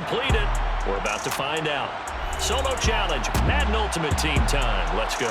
complete it? We're about to find out. Solo challenge, Madden Ultimate Team time. Let's go.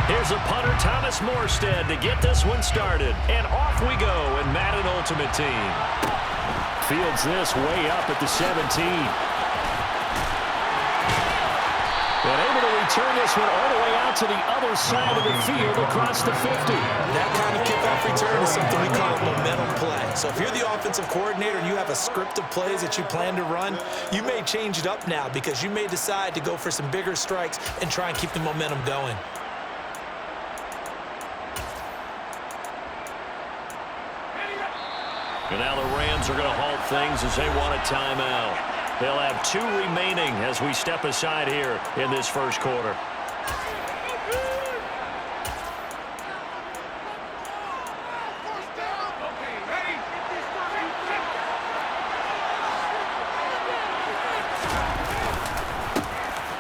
Here's a punter, Thomas Morstead, to get this one started. And off we go in Madden Ultimate Team. Fields this way up at the 17. And able to return this one all the way out to the other side of the field across the 50. That kind of kickoff return is something we call a momentum play. So if you're the offensive coordinator and you have a script of plays that you plan to run, you may change it up now because you may decide to go for some bigger strikes and try and keep the momentum going. And now the Rams are going to halt things as they want a timeout. They'll have 2 remaining as we step aside here in this first quarter.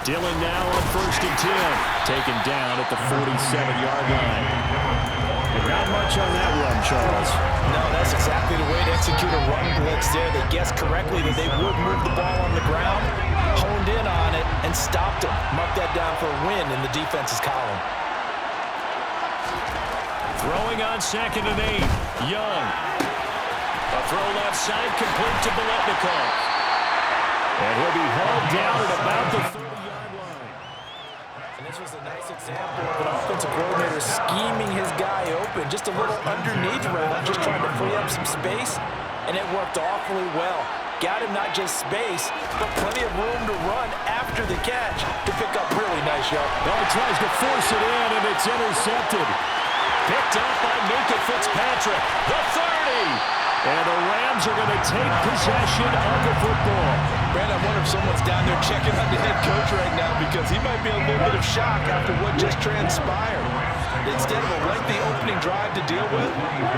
Dillon now on 1st and 10. Taken down at the 47-yard line. Not much on that run, Charles. No, that's exactly the way to execute a run blitz there. They guessed correctly that they would move the ball on the ground, honed in on it, and stopped them. Mark that down for a win in the defense's column. Throwing on 2nd and 8. Young. A throw left side complete to Biletnikoff. And he'll be hauled down at about the 30-yard line. And this was a nice example of an offensive coordinator scheming his guy open. Just a little underneath route, just trying to free up some space, and it worked awfully well. Got him not just space, but plenty of room to run after the catch to pick up really nice yards. Well, he tries to force it in, and it's intercepted. Picked up by Minkah Fitzpatrick. The 30! And the Rams are going to take possession of the football. Brandon, I wonder if someone's down there checking on the head coach right now because he might be in a little bit of shock after what just transpired. Instead of a lengthy opening drive to deal with,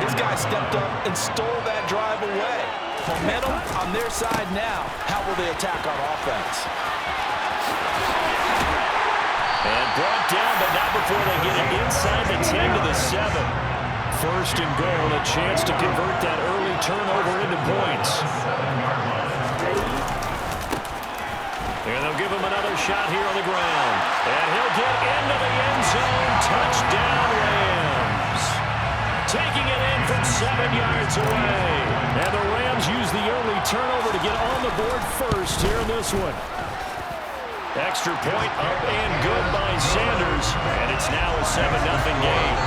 this guy stepped up and stole that drive away. Momentum on their side now. How will they attack on offense? And brought down, but not before they get it inside the 10 to the 7. 1st and goal, a chance to convert that early turnover into points. And they'll give him another shot here on the ground. And he'll get into the end zone. Touchdown, Rams. Taking it in from 7 yards away. And the Rams use the early turnover to get on the board first here in this one. Extra point up and good by Sanders. And it's now a 7-0 game.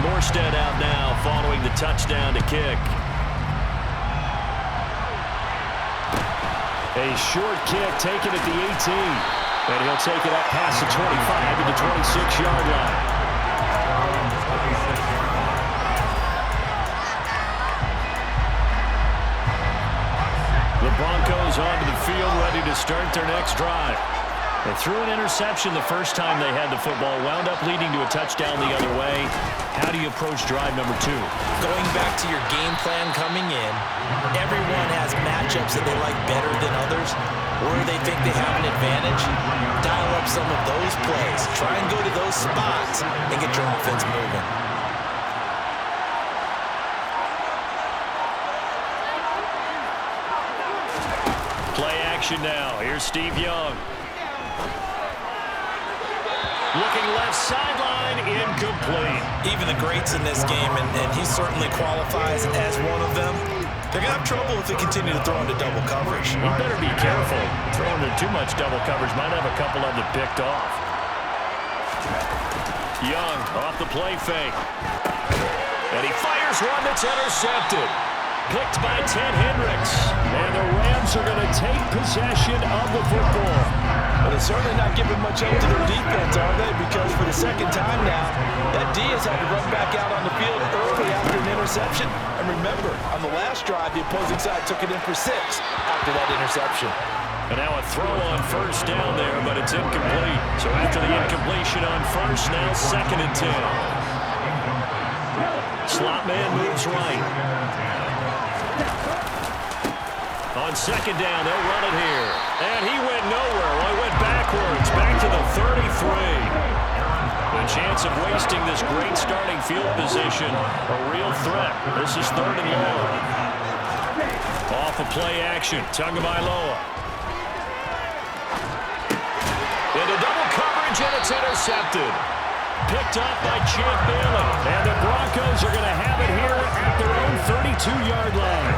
Morstead out now following the touchdown to kick. A short kick taken at the 18. And he'll take it up past the 25 to the 26-yard line. The Broncos onto the field ready to start their next drive. They threw an interception the first time they had the football, wound up leading to a touchdown the other way. How do you approach drive number 2? Going back to your game plan coming in, everyone has matchups that they like better than others, or they think they have an advantage. Dial up some of those plays. Try and go to those spots and get your offense moving. Play action now. Here's Steve Young. Looking left sideline, incomplete. Even the greats in this game, and he certainly qualifies as one of them, they're going to have trouble if they continue to throw into double coverage. You better be careful. Throwing into too much double coverage might have a couple of them picked off. Young off the play fake. And he fires one that's intercepted. Picked by Ted Hendricks. And the Rams are going to take possession of the football. Well, they're certainly not giving much up to their defense, are they? Because for the second time now, that D has had to run back out on the field early after an interception. And remember, on the last drive, the opposing side took it in for 6 after that interception. And now a throw on first down there, but it's incomplete. So after the incompletion on first, now 2nd and 10. Slot man moves right. On 2nd down, they'll run it here. And he went nowhere. Well, he went backwards, back to the 33. The chance of wasting this great starting field position, a real threat. This is 3rd and long. Off of play action, Tagovailoa. Into double coverage, and it's intercepted. Picked up by Champ Bailey. And the Broncos are going to have it here at their own 32-yard line.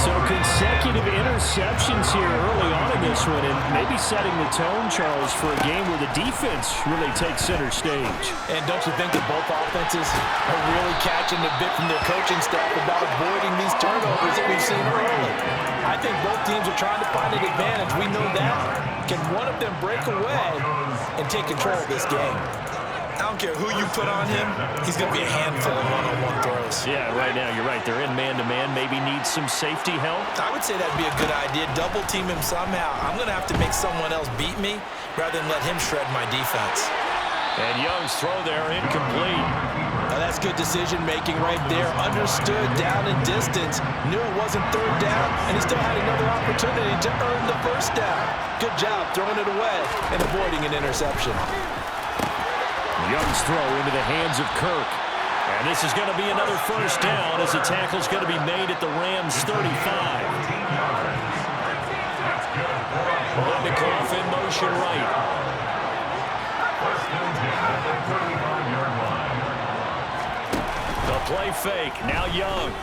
So consecutive interceptions here early on in this one, and maybe setting the tone, Charles, for a game where the defense really takes center stage. And don't you think that both offenses are really catching the bit from their coaching staff about avoiding these turnovers that we've seen early? I think both teams are trying to find an advantage. We know that. Can one of them break away and take control of this game? I don't care who you put on him, he's going to be a handful of one-on-one throws. Yeah, right now, you're right. They're in man-to-man. Maybe need some safety help. I would say that'd be a good idea. Double team him somehow. I'm going to have to make someone else beat me rather than let him shred my defense. And Young's throw there incomplete. Now that's good decision-making right there. Understood down and distance. Knew it wasn't 3rd down, and he still had another opportunity to earn the 1st down. Good job throwing it away and avoiding an interception. Young's throw into the hands of Kirk. And this is going to be another 1st down as the tackle's going to be made at the Rams' 35. Bolitnikoff in motion right. The play fake. Now Young.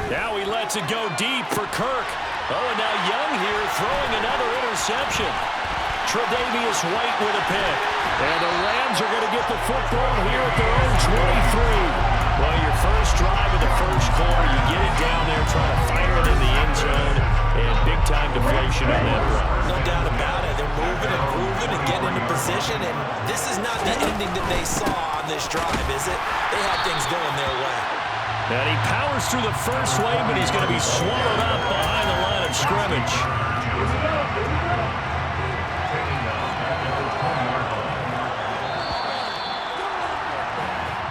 Now he lets it go deep for Kirk. Oh, and now Young here throwing another interception. Tre'Davious White with a pick. And the Rams are going to get the football here at their own 23. Well, your first drive of the first quarter, you get it down there, trying to fire it in the end zone, and big-time deflation on that run. No doubt about it. They're moving and grooving and getting into position, and this is not the ending that they saw on this drive, is it? They had things going their way. And he powers through the first wave, but he's going to be swallowed up behind the line of scrimmage.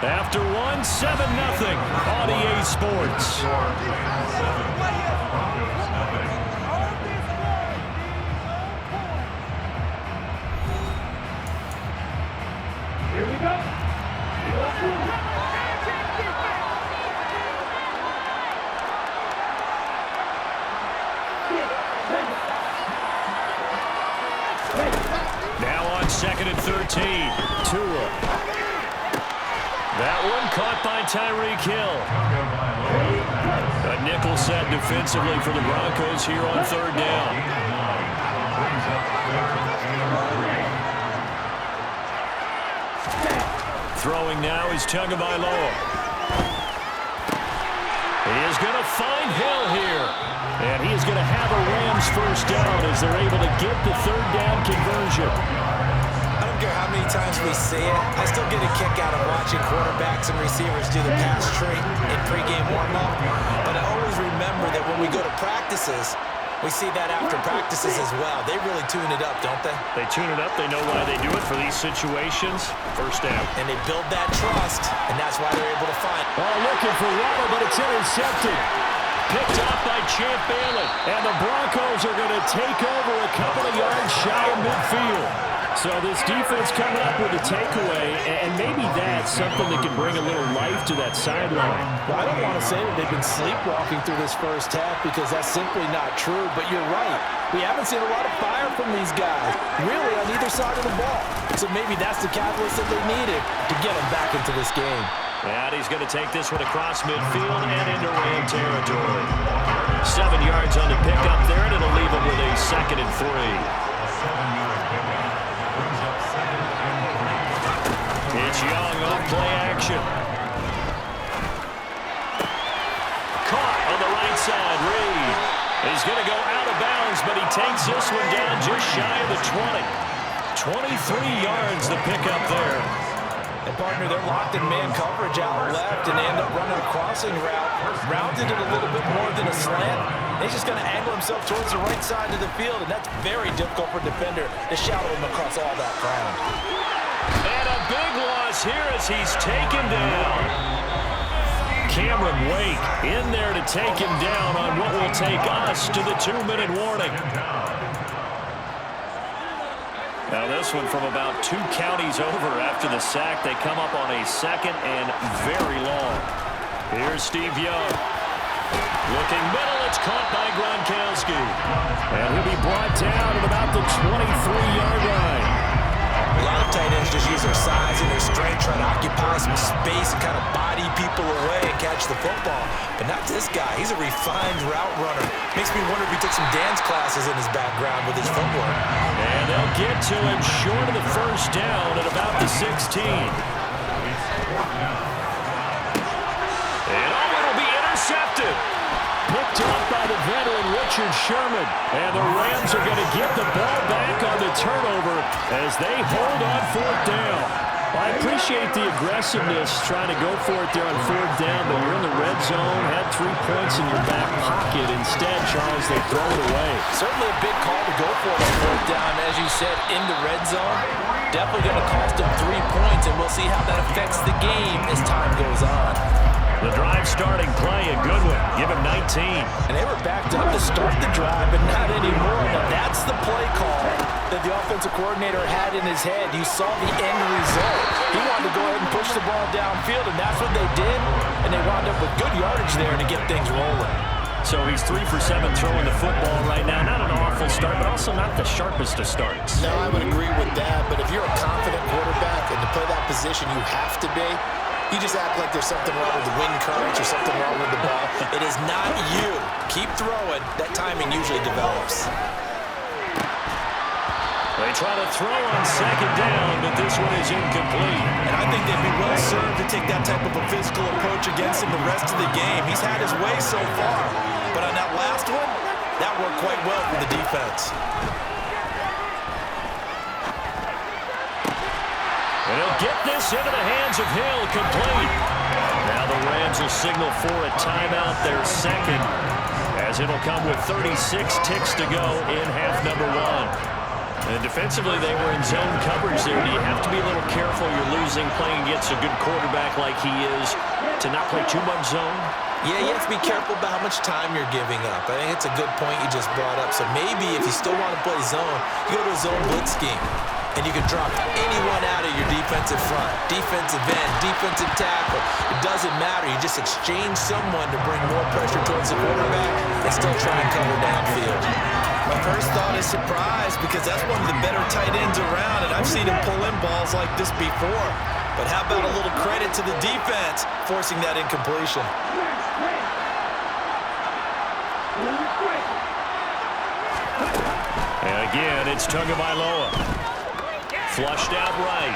After one, 7-0 on EA Sports. Here we go. Now on 2nd and 13. Tua. That one caught by Tyreek Hill. A nickel set defensively for the Broncos here on 3rd down. Throwing now is Tagovailoa. He is going to find Hill here. And he is going to have a Rams 1st down as they're able to get the 3rd down conversion. I don't care how many times we see it. I still get a kick out of watching quarterbacks and receivers do the pass tree in pregame warm-up. But I always remember that when we go to practices, we see that after practices as well. They really tune it up, don't they? They tune it up. They know why they do it for these situations. 1st down. And they build that trust, and that's why they're able to find. Oh, looking for Waddle, but it's intercepted. Picked up by Champ Bailey. And the Broncos are going to take over a couple of yards shy of midfield. So this defense coming up with a takeaway, and maybe that's something that can bring a little life to that sideline. Well, I don't want to say that they've been sleepwalking through this 1st half because that's simply not true, but you're right. We haven't seen a lot of fire from these guys, really, on either side of the ball. So maybe that's the catalyst that they needed to get them back into this game. And he's going to take this one across midfield and into Ram territory. 7 yards on the pickup there, and it'll leave him with a 2nd and 3. It's Young on play action. Caught on the right side, Reed. He's going to go out of bounds, but he takes this one down just shy of the 20. 23 yards the pickup there. And partner, they're locked in man coverage out left, and they end up running a crossing route. Rounded it a little bit more than a slant. He's just going to angle himself towards the right side of the field, and that's very difficult for a defender to shadow him across all that ground. And a big loss here as he's taken down. Cameron Wake in there to take him down on what will take us to the 2-minute warning. Now this one from about 2 counties over after the sack. They come up on a 2nd and very long. Here's Steve Young. Looking middle, it's caught by Gronkowski. And he'll be brought down at about the 23-yard line. A lot of tight ends just use their size and their strength, trying to occupy some space and kind of body people away and catch the football. But not this guy. He's a refined route runner. Makes me wonder if he took some dance classes in his background with his footwork. And they'll get to him short of the first down at about the 16. And it'll be intercepted. Picked up by the veteran Richard Sherman. And the Rams are going to get the ball back on the turnover as they hold on 4th down. I appreciate the aggressiveness trying to go for it there on 4th down, but you're in the red zone, had 3 points in your back pocket. Instead, Charles, they throw it away. Certainly a big call to go for it on 4th down, as you said, in the red zone. Definitely going to cost them 3 points, and we'll see how that affects the game as time goes on. The drive starting play, a good one. Give him 19. And they were backed up to start the drive, but not anymore. Now that's the play call that the offensive coordinator had in his head. You saw the end result. He wanted to go ahead and push the ball downfield, and that's what they did. And they wound up with good yardage there to get things rolling. So he's 3 for 7 throwing the football right now. Not an awful start, but also not the sharpest of starts. No, I would agree with that. But if you're a confident quarterback and to play that position, you have to be. You just act like there's something wrong with the wind currents or something wrong with the ball. It is not you. Keep throwing. That timing usually develops. They try to throw on 2nd down, but this one is incomplete. And I think they'd be well served to take that type of a physical approach against him the rest of the game. He's had his way so far. But on that last one, that worked quite well for the defense. And he'll get this into the hands of Hill, complete. Now the Rams will signal for a timeout, their 2nd, as it'll come with 36 ticks to go in half number 1. And defensively, they were in zone coverage there. Do you have to be a little careful? You're losing, playing against a good quarterback like he is, to not play too much zone? Yeah, you have to be careful about how much time you're giving up. I think it's a good point you just brought up. So maybe if you still want to play zone, you go to a zone blitz scheme. And you can drop anyone out of your defensive front, defensive end, defensive tackle. It doesn't matter. You just exchange someone to bring more pressure towards the quarterback and still try and cover downfield. My first thought is surprise because that's one of the better tight ends around, and I've seen him pull in balls like this before. But how about a little credit to the defense forcing that incompletion? And again, it's Tagovailoa. Flushed out right.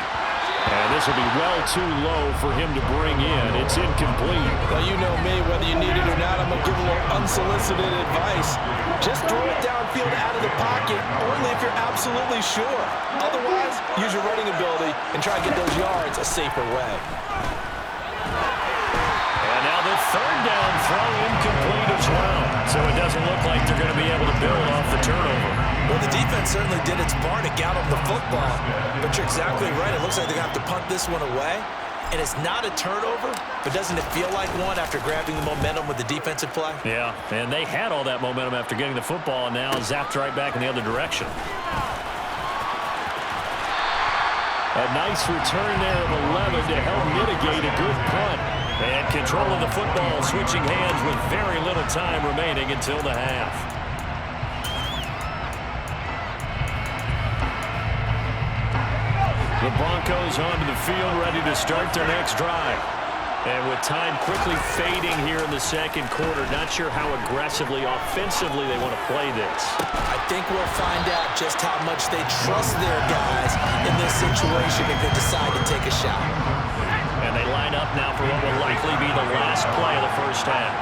And this will be well too low for him to bring in. It's incomplete. Well, you know me, whether you need it or not, I'm going to give a little unsolicited advice. Just throw it downfield out of the pocket, only if you're absolutely sure. Otherwise, use your running ability and try to get those yards a safer way. And now the 3rd down throw incomplete as well. So it doesn't look like they're going to be able to build off the turnover. Well, the defense certainly did its part to get them the football. But you're exactly right. It looks like they're going to have to punt this one away. And it's not a turnover, but doesn't it feel like one after grabbing the momentum with the defensive play? Yeah, and they had all that momentum after getting the football, and now zapped right back in the other direction. A nice return there of 11 to help mitigate a good punt. And control of the football, switching hands with very little time remaining until the half. The Broncos onto the field, ready to start their next drive. And with time quickly fading here in the 2nd quarter, not sure how aggressively, offensively they want to play this. I think we'll find out just how much they trust their guys in this situation if they decide to take a shot. And they line up now for what will likely be the last play of the first half.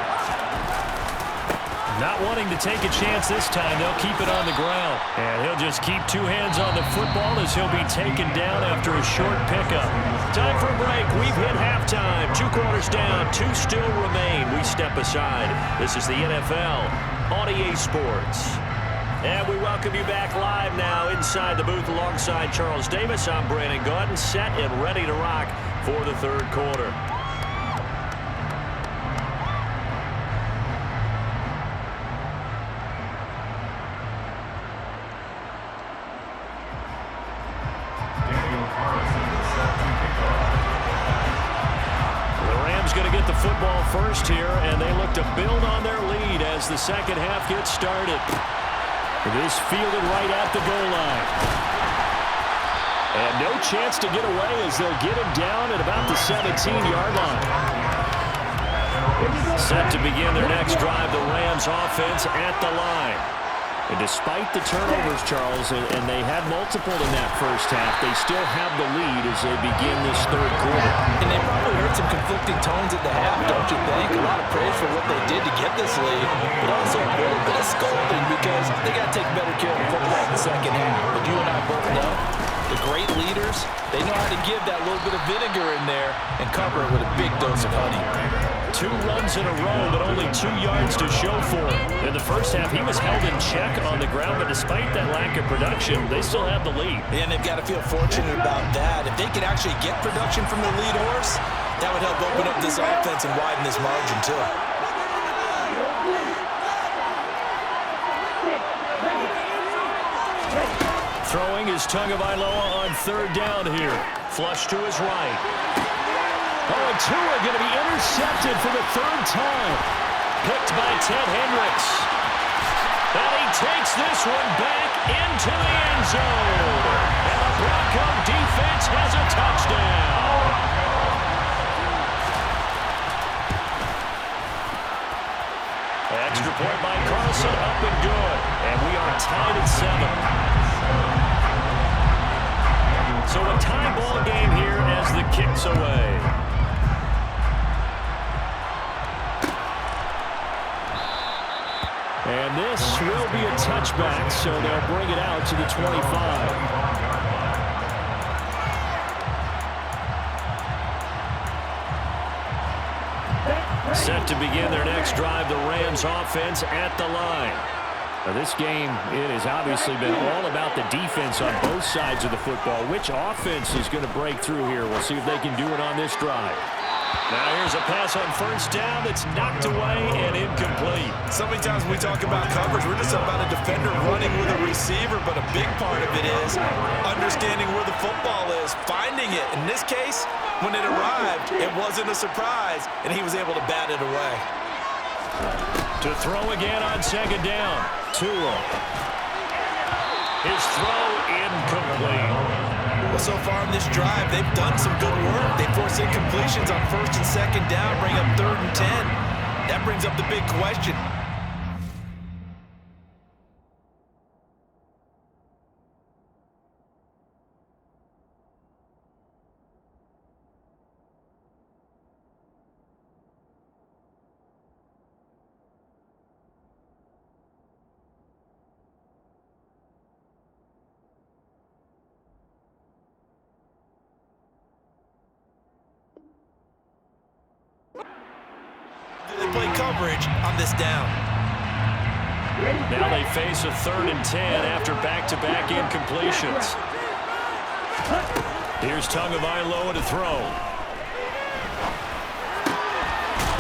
Not wanting to take a chance this time, they'll keep it on the ground. And he'll just keep two hands on the football as he'll be taken down after a short pickup. Time for a break. We've hit halftime. 2 quarters down, 2 still remain. We step aside. This is the NFL on EA Sports. And we welcome you back live now inside the booth alongside Charles Davis. I'm Brandon Gaudin, set and ready to rock for the third quarter. Football first here, and they look to build on their lead as the second half gets started. This fielded right at the goal line. And no chance to get away as they'll get him down at about the 17-yard line. Set to begin their next drive, the Rams offense at the line. And despite the turnovers, Charles, and they had multiple in that first half, they still have the lead as they begin this third quarter. And they probably heard some conflicting tones at the half, don't you think? A lot of praise for what they did to get this lead, but also a little bit of scolding because they got to take better care of the football in the second half. But you and I both know the great leaders, they know how to give that little bit of vinegar in there and cover it with a big dose of honey. 2 runs in a row, but only 2 yards to show for him. In the first half, he was held in check on the ground, but despite that lack of production, they still have the lead. And they've got to feel fortunate about that. If they can actually get production from the lead horse, that would help open up this offense and widen this margin, too. Throwing is Tagovailoa on third down here. Flush to his right. Oh, and Tua going to be intercepted for the 3rd time. Picked by Ted Hendricks. And he takes this one back into the end zone. And the Bronco defense has a touchdown. Extra point by Carlson, up and good. And we are tied at 7. So a tie ball game here as the kick's away. And this will be a touchback, so they'll bring it out to the 25. Set to begin their next drive, the Rams offense at the line. Now this game, it has obviously been all about the defense on both sides of the football. Which offense is going to break through here? We'll see if they can do it on this drive. Now here's a pass on first down that's knocked away and incomplete. So many times when we talk about coverage, we're just about a defender running with a receiver, but a big part of it is understanding where the football is, finding it. In this case, when it arrived, it wasn't a surprise, and he was able to bat it away. To throw again on second down. Tua. His throw incomplete. Well, so far in this drive, they've done some good work. They force incompletions on first and second down, bring up 3rd and 10. That brings up the big question. They play coverage on this down. Now they face a 3rd and 10 after back-to-back incompletions. Here's Tagovailoa to throw.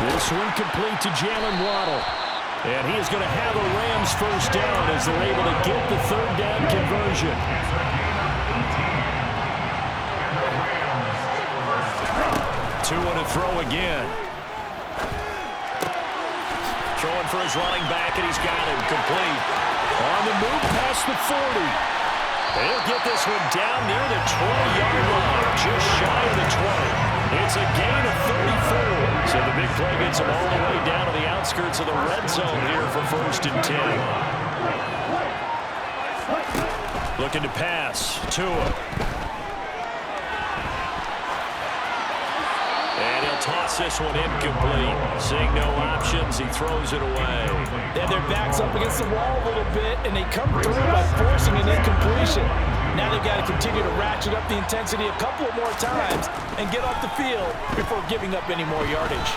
This one complete to Jalen Waddle. And he is going to have a Rams first down as they're able to get the 3rd down conversion. Tua to throw again. Throwing for his running back, and he's got him complete. On the move past the 40. They'll get this one down near the 20-yard line, just shy of the 20. It's a gain of 34. So the big play gets him all the way down to the outskirts of the red zone here for 1st and 10. Looking to pass. Tua. And he'll toss this one incomplete. Seeing no options, he throws it away. Yeah, their back's up against the wall a little bit, and they come through by forcing an incompletion. Now they've got to continue to ratchet up the intensity a couple of more times and get off the field before giving up any more yardage.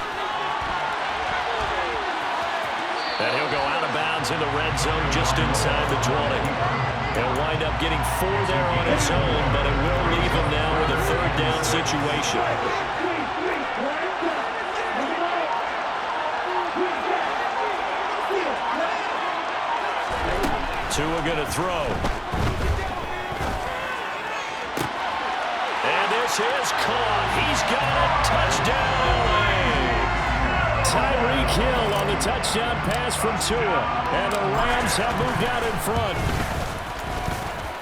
And he'll go out of bounds in the red zone just inside the 20. He'll wind up getting 4 there on his own, but it will leave him now with a third down situation. Tua going to throw. And this is caught. He's got a touchdown, LA. Tyreek Hill on the touchdown pass from Tua. And the Rams have moved out in front.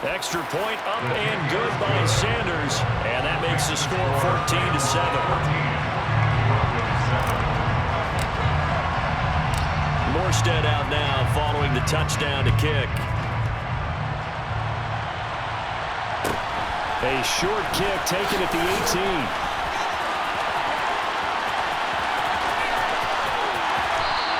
Extra point up and good by Sanders. And that makes the score 14-7. Morstead out now following the touchdown to kick. A short kick taken at the 18.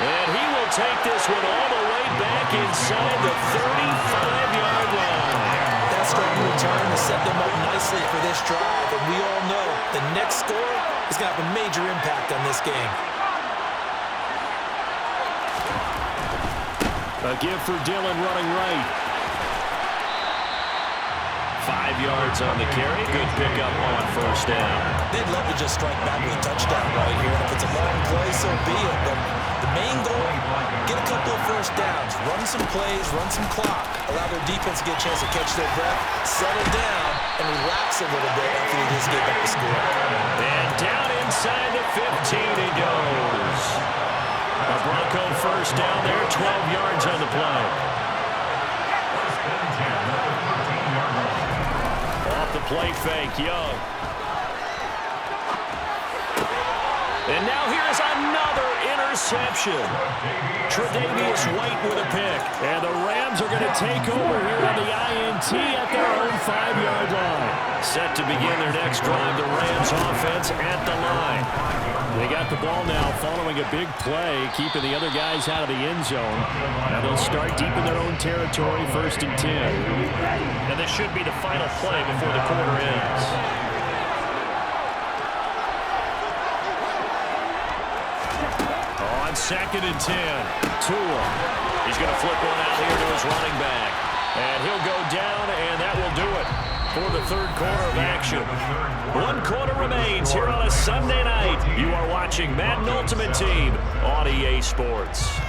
And he will take this one all the way back inside the 35-yard line. That strong return to set them up nicely for this drive. And we all know the next score is going to have a major impact on this game. A give for Dillon running right. 5 yards on the carry. Good pickup on first down. They'd love to just strike back with a touchdown right here. If it's a long play, so be it. But the main goal, get a couple of first downs. Run some plays, run some clock. Allow their defense to get a chance to catch their breath, settle down, and relax a little bit after they just gave up the score. And down inside the 15 he goes. A Bronco first down there, 12 yards on the play. Off the play fake, Young. And now here's another interception. Tre'Davious White with a pick. And the Rams are going to take over here on the INT at their own 5-yard line. Set to begin their next drive, the Rams offense at the line. They got the ball now following a big play, keeping the other guys out of the end zone. Now they'll start deep in their own territory, 1st and 10. And this should be the final play before the quarter ends. On 2nd and 10, Tua. He's going to flip one out here to his running back. And he'll go down, and that will do it for the third quarter of action. 1 quarter remains here on a Sunday night. You are watching Madden Ultimate Team on EA Sports.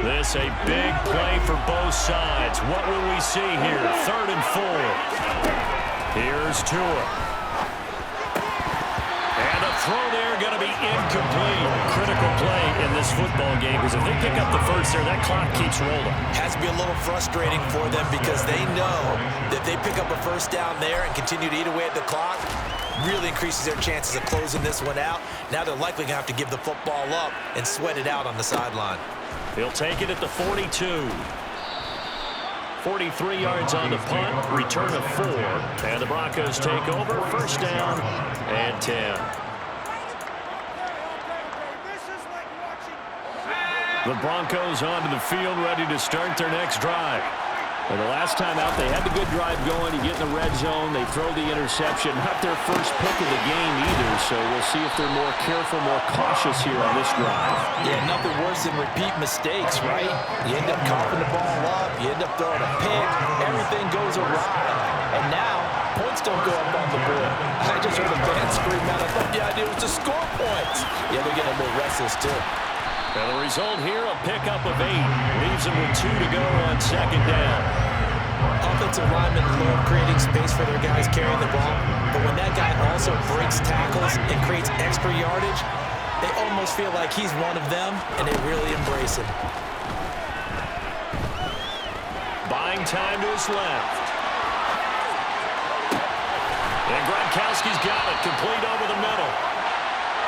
This a big play for both sides. What will we see here? 3rd and 4. Here's Tua. And a throw there going to be incomplete. Critical play in this football game because if they pick up the first there, that clock keeps rolling. Has to be a little frustrating for them because they know that they pick up a first down there and continue to eat away at the clock, really increases their chances of closing this one out. Now they're likely going to have to give the football up and sweat it out on the sideline. He'll take it at the 42. 43 yards on the punt, return of 4. And the Broncos take over, 1st down and 10. The Broncos onto the field, ready to start their next drive. And the last time out, they had the good drive going. You get in the red zone, they throw the interception. Not their first pick of the game either, so we'll see if they're more careful, more cautious here on this drive. Yeah, nothing worse than repeat mistakes, right? You end up coughing the ball up, you end up throwing a pick, everything goes awry. And now, points don't go up on the board. I just heard a fan scream out, I thought the idea was to score points. Yeah, they're getting a little restless too. And the result here, a pickup of 8. Leaves them with 2 to go on 2nd down. Offensive linemen love creating space for their guys carrying the ball, but when that guy also breaks tackles and creates extra yardage, they almost feel like he's one of them, and they really embrace him. Buying time to his left. And Gronkowski's got it, complete over the middle.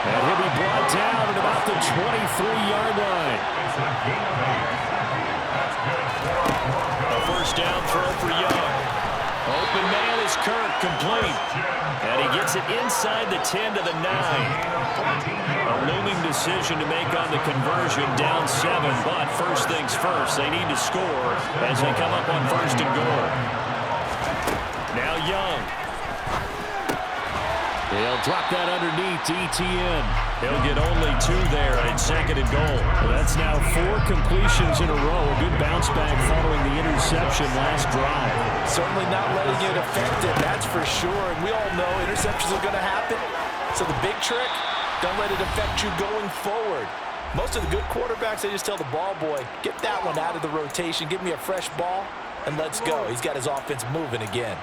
And he'll be brought down at about the 23-yard line. A first down throw for Young. Open man is Kirk, complete. And he gets it inside the 10 to the 9. A looming decision to make on the conversion, down 7. But first things first, they need to score as they come up on first and goal. Now Young. He'll drop that underneath to ETN. He'll get only 2 there at second and goal. That's now 4 completions in a row. A good bounce back following the interception last drive. Certainly not letting it affect him, that's for sure. And we all know interceptions are going to happen. So the big trick, don't let it affect you going forward. Most of the good quarterbacks, they just tell the ball boy, get that one out of the rotation, give me a fresh ball, and let's go. He's got his offense moving again.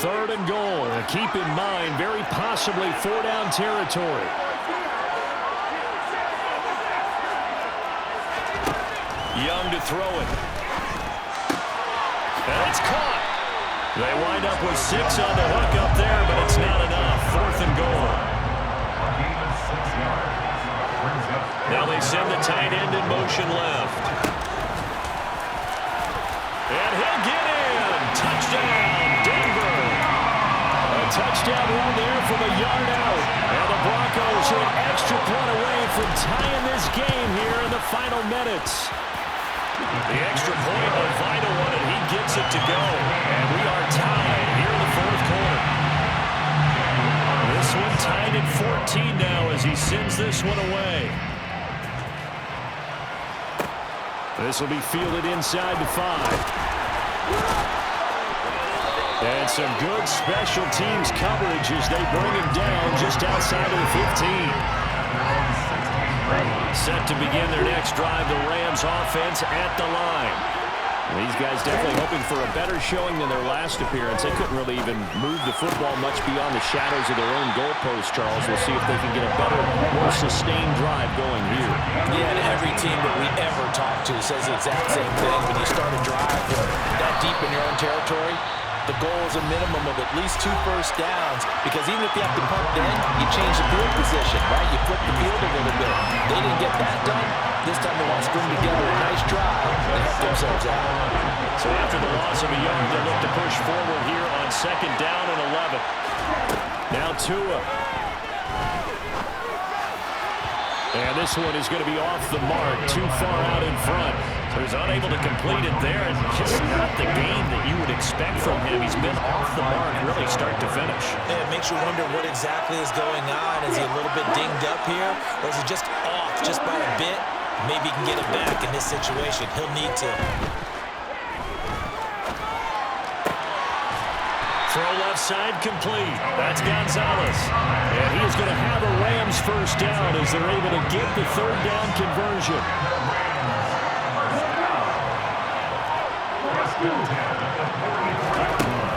Third and goal. Keep in mind, very possibly 4-down territory. Young to throw it. And it's caught. They wind up with 6 on the hook up there, but it's not enough. 4th and goal. Now they send the tight end in motion left. And he'll get in. Touchdown, Denver. A touchdown run there from a yard out. And the Broncos are an extra point away from tying this game here in the final minutes. The extra point, a vital one, and he gets it to go. And we are tied here in the 4th quarter. This one tied at 14 now as he sends this one away. This will be fielded inside the 5. And some good special teams coverage as they bring him down just outside of the 15. Set to begin their next drive, the Rams offense at the line. These guys definitely hoping for a better showing than their last appearance. They couldn't really even move the football much beyond the shadows of their own goalpost, Charles. We'll see if they can get a better, more sustained drive going here. Yeah, and every team that we ever talk to says the exact same thing. When you start a drive that deep in your own territory, the goal is a minimum of at least 2 first downs, because even if you have to punt then, you change the field position, right? You flip the field a little bit. They didn't get that done. This time they want to string together a nice drive and help themselves out. So after the loss of a yard, they look to push forward here on 2nd down and 11. Now Tua. And this one is going to be off the mark, too far out in front. So he's unable to complete it there, and just not the game that you would expect from him. He's been off the mark really start to finish. Yeah, it makes you wonder what exactly is going on. Is he a little bit dinged up here, or is he just off just by a bit? Maybe he can get it back in this situation. He'll need to. Throw left side complete. That's Gonzalez. And he is going to have a Rams first down as they're able to get the 3rd down conversion.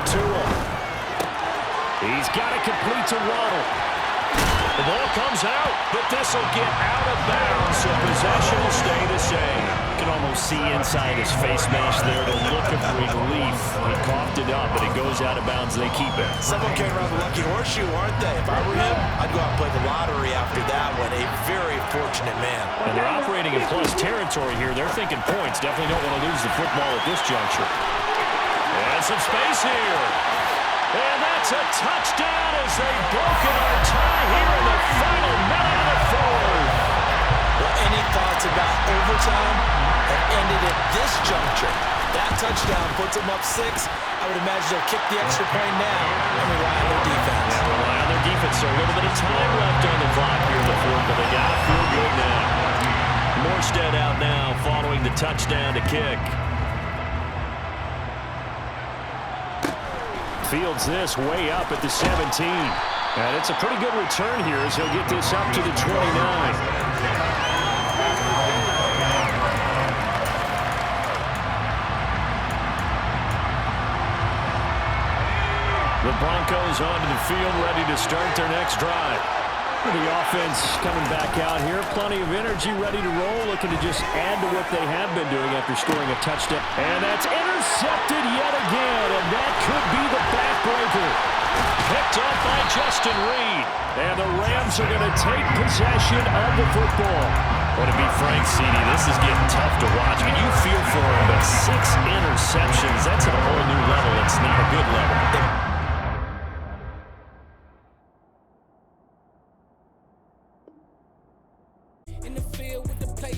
Tua. He's got it complete to Waddle. The ball comes out, but this will get out of bounds, so possession will stay the same. You can almost see inside his face mask there the look of relief. He coughed it up, but it goes out of bounds. They keep it. Someone carrying around the lucky horseshoe, aren't they? If I were him, I'd go out and play the lottery after that one. A very fortunate man. And they're operating in plus territory here. They're thinking points. Definitely don't want to lose the football at this juncture. And some space here. And that's a touchdown as they've broken our tie here in the final minute of the 4th. Well, any thoughts about overtime have ended at this juncture. That touchdown puts them up 6. I would imagine they'll kick the extra point now and rely on their defense. Rely on their defense. So a little bit of time left on the clock here in the 4th, but they got to feel good now. Morstead out now following the touchdown to kick. Fields this way up at the 17. And it's a pretty good return here as he'll get this up to the 29. The Broncos onto the field ready to start their next drive. The offense coming back out here. Plenty of energy, ready to roll, looking to just add to what they have been doing after scoring a touchdown. And that's intercepted yet again, and that could be the backbreaker. Picked up by Justin Reed. And the Rams are going to take possession of the football. Well, to be frank, CD, this is getting tough to watch. And you feel for him, but 6 interceptions, that's at a whole new level. It's not a good level. In the field with the play,